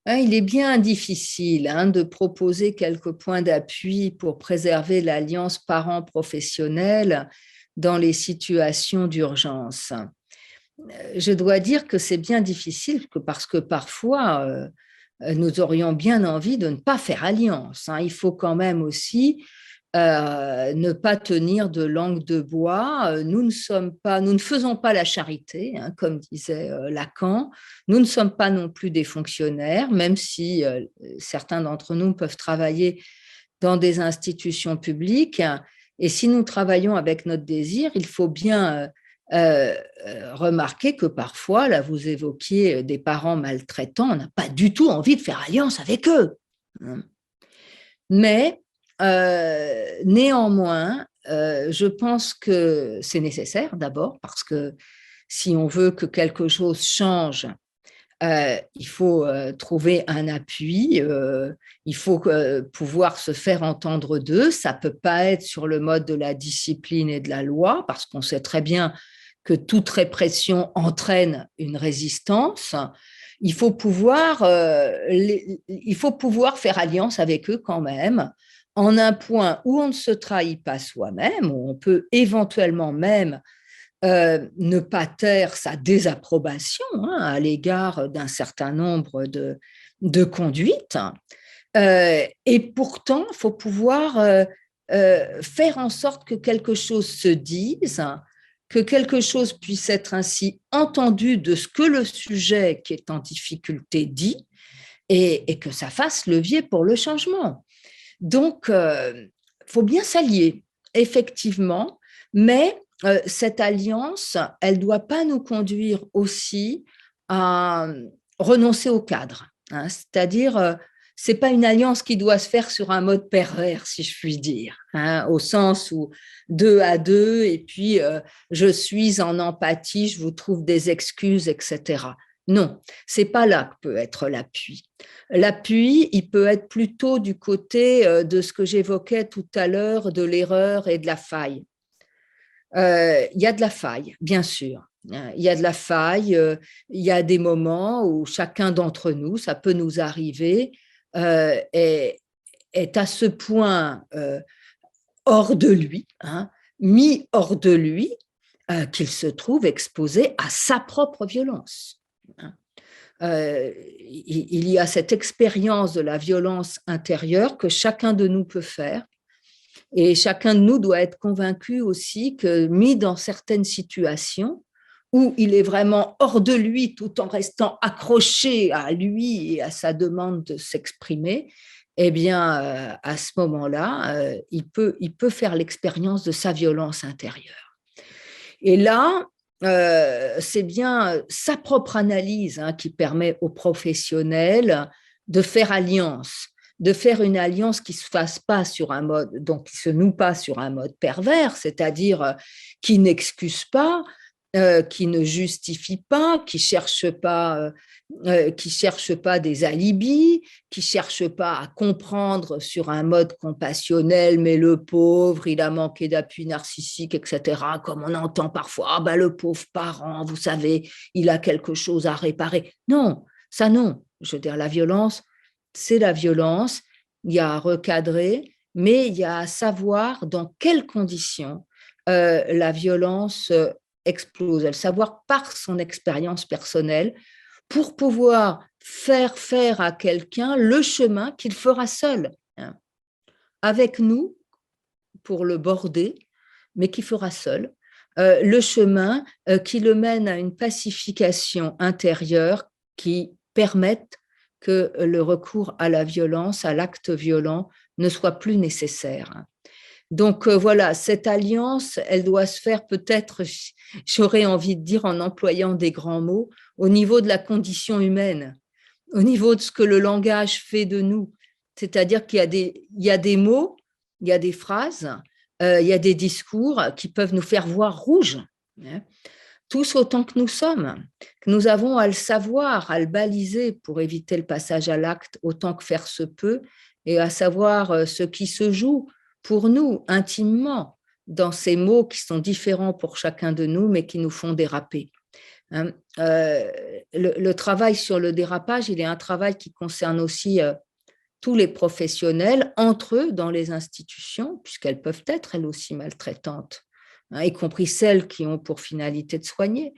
Il est bien difficile de proposer quelques points d'appui pour préserver l'alliance parents-professionnels dans les situations d'urgence. Je dois dire que c'est bien difficile parce que parfois, nous aurions bien envie de ne pas faire alliance. Il faut quand même aussi ne pas tenir de langue de bois. Nous ne faisons pas la charité, comme disait Lacan. Nous ne sommes pas non plus des fonctionnaires, même si certains d'entre nous peuvent travailler dans des institutions publiques. Et si nous travaillons avec notre désir, il faut bien remarquer que parfois, là, vous évoquiez des parents maltraitants, on n'a pas du tout envie de faire alliance avec eux. Mais néanmoins, je pense que c'est nécessaire d'abord parce que si on veut que quelque chose change, il faut trouver un appui, il faut pouvoir se faire entendre d'eux. Ça ne peut pas être sur le mode de la discipline et de la loi, parce qu'on sait très bien que toute répression entraîne une résistance. Il faut pouvoir faire alliance avec eux quand même, en un point où on ne se trahit pas soi-même, où on peut éventuellement même ne pas taire sa désapprobation à l'égard d'un certain nombre de conduites. Et pourtant, il faut pouvoir faire en sorte que quelque chose se dise, que quelque chose puisse être ainsi entendu de ce que le sujet qui est en difficulté dit et que ça fasse levier pour le changement. Donc, il faut bien s'allier, effectivement, mais cette alliance, elle ne doit pas nous conduire aussi à renoncer au cadre. C'est-à-dire, ce n'est pas une alliance qui doit se faire sur un mode pervers, si je puis dire, au sens où deux à deux, et puis je suis en empathie, je vous trouve des excuses, etc. Non, c'est pas là que peut être l'appui. L'appui, il peut être plutôt du côté de ce que j'évoquais tout à l'heure, de l'erreur et de la faille. Il y a de la faille, bien sûr. Il y a de la faille, il y a des moments où chacun d'entre nous, ça peut nous arriver, est à ce point hors de lui, mis hors de lui, qu'il se trouve exposé à sa propre violence. Il y a cette expérience de la violence intérieure que chacun de nous peut faire. Et chacun de nous doit être convaincu aussi que, mis dans certaines situations où il est vraiment hors de lui tout en restant accroché à lui et à sa demande de s'exprimer, eh bien, à ce moment-là, il peut faire l'expérience de sa violence intérieure. Et là, c'est bien sa propre analyse qui permet aux professionnels de faire alliance, de faire une alliance qui se fasse pas sur un mode, donc qui se noue pas sur un mode pervers, c'est-à-dire qui n'excuse pas, qui ne justifie pas, qui cherche pas des alibis, qui cherche pas à comprendre sur un mode compassionnel, mais le pauvre, il a manqué d'appui narcissique, etc. Comme on entend parfois, ah ben le pauvre parent, vous savez, il a quelque chose à réparer. Non, ça non. Je veux dire, la violence, c'est la violence. Il y a à recadrer, mais il y a à savoir dans quelles conditions la violence explose, le savoir par son expérience personnelle pour pouvoir faire à quelqu'un le chemin qu'il fera seul, avec nous pour le border, mais qui fera seul, le chemin qui le mène à une pacification intérieure qui permette que le recours à la violence, à l'acte violent, ne soit plus nécessaire. Donc voilà, cette alliance, elle doit se faire peut-être, j'aurais envie de dire en employant des grands mots, au niveau de la condition humaine, au niveau de ce que le langage fait de nous. C'est-à-dire il y a des mots, il y a des phrases, il y a des discours qui peuvent nous faire voir rouge, tous autant que nous sommes, que nous avons à le savoir, à le baliser pour éviter le passage à l'acte autant que faire se peut, et à savoir ce qui se joue pour nous intimement dans ces mots qui sont différents pour chacun de nous, mais qui nous font déraper. hein. Le travail sur le dérapage, il est un travail qui concerne aussi tous les professionnels entre eux dans les institutions, puisqu'elles peuvent être elles aussi maltraitantes, hein, y compris celles qui ont pour finalité de soigner.